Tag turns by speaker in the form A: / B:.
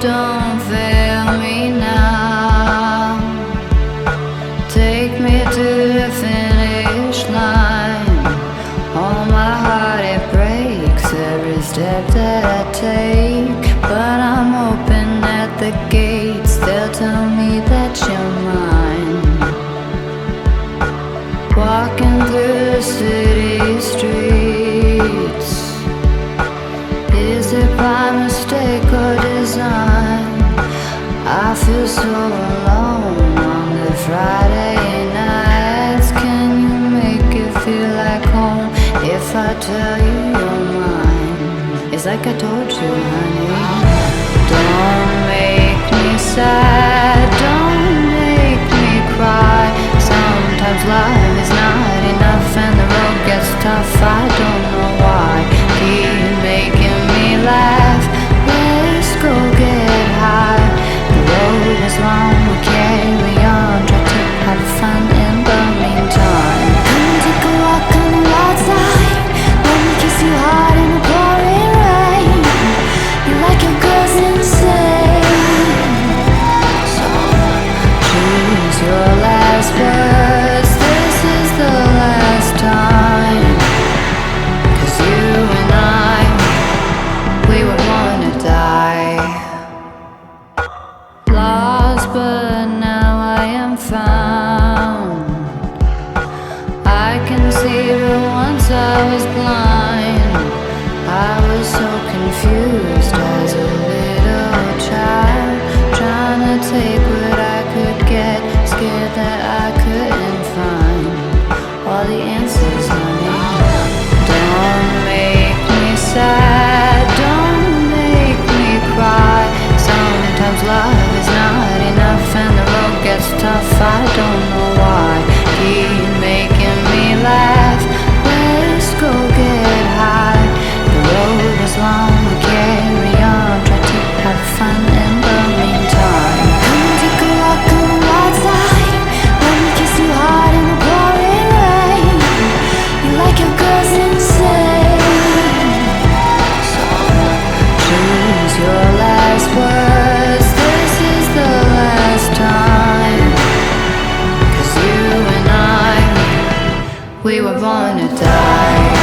A: don't fail me now. Take me to the finish line. All my heart it breaks every step that I take, but I'm open at the gates. They'll tell me that you're mine. Walking through the city streets, is it by mistake or design? I feel so alone on the Friday nights. Can you make it feel like home if I tell you you're mine? It's like I told you, honey. Don't make me sad, don't make me cry. Sometimes life is not enough and the road gets tough. I don't know why. Keep making me laugh. Let's go get high. The road is long, we'll carry on. Try to have fun in the meantime. Come take a walk on the wild side. Let me kiss you hard in the pouring rain. You like your girls insane, so choose your last words. This is the last time, 'cause you and I, we were born to die. Lost but now I am found. I can see but once I was blind. I was so confused as a little child, trying to take what I could get, scared that I couldn't find all the answers, honey. Don't make me sad, don't make me cry. Sometimes love is not enough and the road gets tough. I don't know why. Keep making me laugh. Let's go get high. The road is long, we'll carry on. Try to have fun in the meantime. Come take a walk on the wild side. Let me kiss you hard in the pouring rain. You like your girls insane, so choose your last words. This is the last time, 'cause you and I, we were born to die.